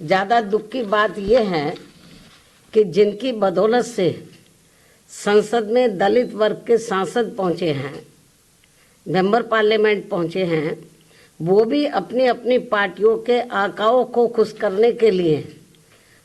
ज़्यादा दुख की बात यह है कि जिनकी बदौलत से संसद में दलित वर्ग के सांसद पहुंचे हैं, मेंबर पार्लियामेंट पहुंचे हैं, वो भी अपनी अपनी पार्टियों के आकाओं को खुश करने के लिए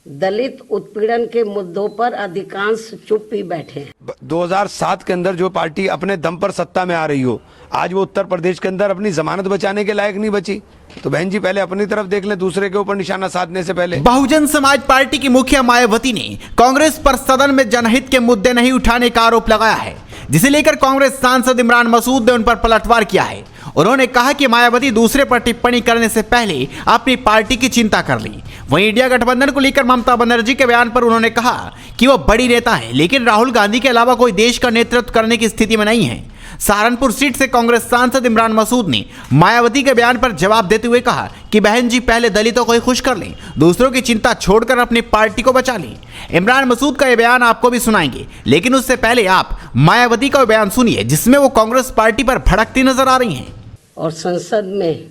दलित उत्पीड़न के मुद्दों पर अधिकांश चुप ही बैठे हैं। 2007 के अंदर जो पार्टी अपने दम पर सत्ता में आ रही हो, आज वो उत्तर प्रदेश के अंदर अपनी जमानत बचाने के लायक नहीं बची। तो बहन जी पहले अपनी तरफ देख लें, दूसरे के ऊपर निशाना साधने से पहले। बहुजन समाज पार्टी की मुखिया मायावती ने कांग्रेस पर सदन में जनहित के मुद्दे नहीं उठाने का आरोप लगाया है, जिसे लेकर कांग्रेस सांसद इमरान मसूद ने उन पर पलटवार किया है। उन्होंने कहा कि मायावती दूसरे पर टिप्पणी करने से पहले अपनी पार्टी की चिंता कर ली। वहीं इंडिया गठबंधन को लेकर ममता बनर्जी के बयान पर उन्होंने कहा कि वो बड़ी नेता है, लेकिन राहुल गांधी के अलावा कोई देश का नेतृत्व करने की स्थिति में नहीं है। सहारनपुर सीट से कांग्रेस सांसद इमरान मसूद ने मायावती के बयान पर जवाब देते हुए कहा कि बहन जी पहले दलितों को ही खुश कर लें, दूसरों की चिंता छोड़कर अपनी पार्टी को बचा लें। इमरान मसूद का यह बयान आपको भी सुनाएंगे, लेकिन उससे पहले आप मायावती का बयान सुनिए, जिसमें वो कांग्रेस पार्टी पर भड़कती नजर आ रही हैं। और संसद में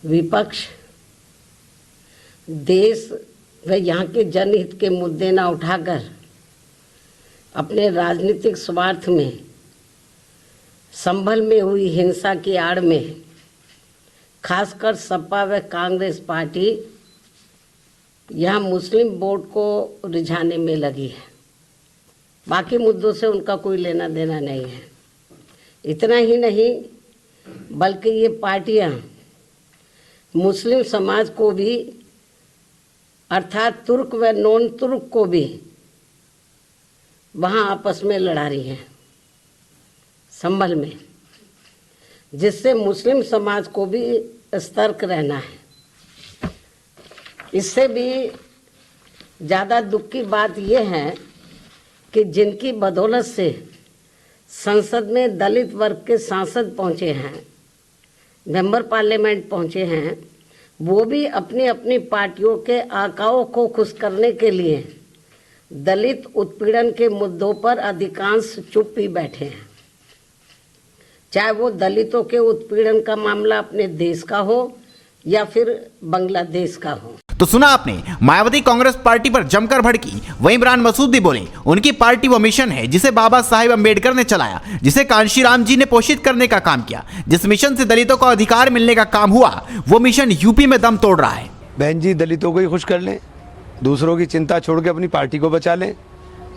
विपक्ष देश व यहाँ के जनहित के मुद्दे न उठाकर अपने राजनीतिक स्वार्थ में संभल में हुई हिंसा की आड़ में खासकर सपा व कांग्रेस पार्टी यहाँ मुस्लिम वोट को रिझाने में लगी है। बाकी मुद्दों से उनका कोई लेना देना नहीं है। इतना ही नहीं बल्कि ये पार्टियाँ मुस्लिम समाज को भी अर्थात तुर्क व नॉन तुर्क को भी वहाँ आपस में लड़ा रही हैं संभल में, जिससे मुस्लिम समाज को भी सतर्क रहना है। इससे भी ज़्यादा दुख की बात यह है कि जिनकी बदौलत से संसद में दलित वर्ग के सांसद पहुंचे हैं, मेंबर पार्लियामेंट पहुंचे हैं, वो भी अपनी अपनी पार्टियों के आकाओं को खुश करने के लिए दलित उत्पीड़न के मुद्दों पर अधिकांश चुप ही बैठे हैं। चाहे वो दलितों के उत्पीड़न का मामला अपने देश का हो या फिर बांग्लादेश का हो। तो सुना आपने, मायावती कांग्रेस पार्टी पर जमकर भड़की। वहीं इमरान मसूद भी बोले उनकी पार्टी वो मिशन है जिसे बाबा साहेब अंबेडकर ने चलाया, जिसे कांशीराम जी ने पोषित करने का काम किया। जिस मिशन से दलितों को अधिकार मिलने का काम हुआ, वो मिशन यूपी में दम तोड़ रहा है। बहन जी दलितों को ही खुश कर लें, दूसरों की चिंता छोड़ के अपनी पार्टी को बचा लें।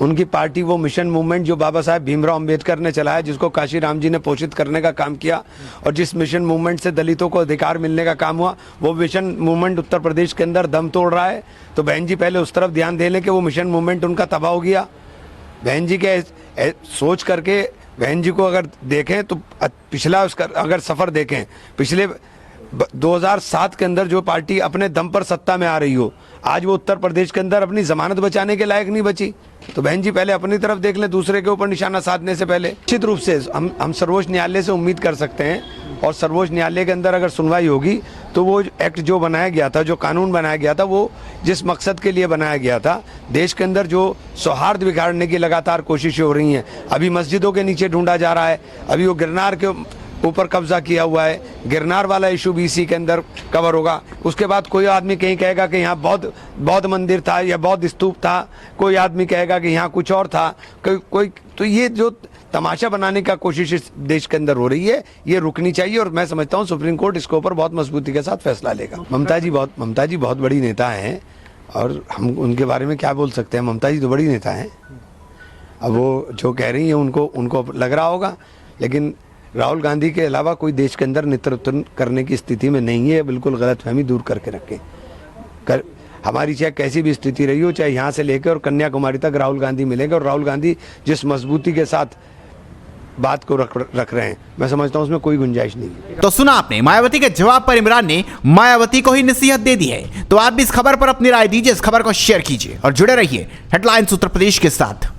उनकी पार्टी वो मिशन मूवमेंट जो बाबा साहेब भीमराव अंबेडकर ने चलाया, जिसको काशीराम जी ने पोषित करने का काम किया, और जिस मिशन मूवमेंट से दलितों को अधिकार मिलने का काम हुआ, वो मिशन मूवमेंट उत्तर प्रदेश के अंदर दम तोड़ रहा है। तो बहन जी पहले उस तरफ ध्यान दे लें कि वो मिशन मूवमेंट उनका तबाह हो गया। बहन जी के सोच करके बहन जी को अगर देखें तो पिछला उसका अगर सफ़र देखें, पिछले 2007 के अंदर जो पार्टी अपने दम पर सत्ता में आ रही हो, आज वो उत्तर प्रदेश के अंदर अपनी जमानत बचाने के लायक नहीं बची। तो बहन जी पहले अपनी तरफ देख लें, दूसरे के ऊपर निशाना साधने से पहले। निश्चित रूप से हम सर्वोच्च न्यायालय से उम्मीद कर सकते हैं, और सर्वोच्च न्यायालय के अंदर अगर सुनवाई होगी तो वो एक्ट जो बनाया गया था, जो कानून बनाया गया था, वो जिस मकसद के लिए बनाया गया था, देश के अंदर जो सौहार्द बिगाड़ने की लगातार कोशिशें हो रही हैं, अभी मस्जिदों के नीचे ढूंढा जा रहा है, अभी वो गिरनार के ऊपर कब्जा किया हुआ है, गिरनार वाला इशू भी इसी के अंदर कवर होगा। उसके बाद कोई आदमी कहीं कहेगा कि यहाँ बौद्ध मंदिर था या बौद्ध स्तूप था, कोई आदमी कहेगा कि यहाँ कुछ और था, कोई तो ये जो तमाशा बनाने का कोशिश इस देश के अंदर हो रही है, ये रुकनी चाहिए। और मैं समझता हूँ सुप्रीम कोर्ट इसके ऊपर बहुत मजबूती के साथ फैसला लेगा। ममता जी बहुत बड़ी नेता हैं, और हम उनके बारे में क्या बोल सकते हैं। ममता जी तो बड़ी नेता हैं। अब वो जो कह रही हैं उनको लग रहा होगा, लेकिन राहुल गांधी के अलावा कोई देश के अंदर नेतृत्व करने की स्थिति में नहीं है। बिल्कुल गलतफहमी दूर करके रखें। हमारी चाहे कैसी भी स्थिति रही हो, चाहे यहाँ से लेकर और कन्याकुमारी तक राहुल गांधी मिलेंगे, और राहुल गांधी जिस मजबूती के साथ बात को रख रहे हैं, मैं समझता हूँ उसमें कोई गुंजाइश नहीं है। तो सुना आपने, मायावती के जवाब पर इमरान ने मायावती को ही नसीहत दे दी है। तो आप भी इस खबर पर अपनी राय दीजिए, इस खबर को शेयर कीजिए और जुड़े रहिए हेडलाइंस उत्तर प्रदेश के साथ।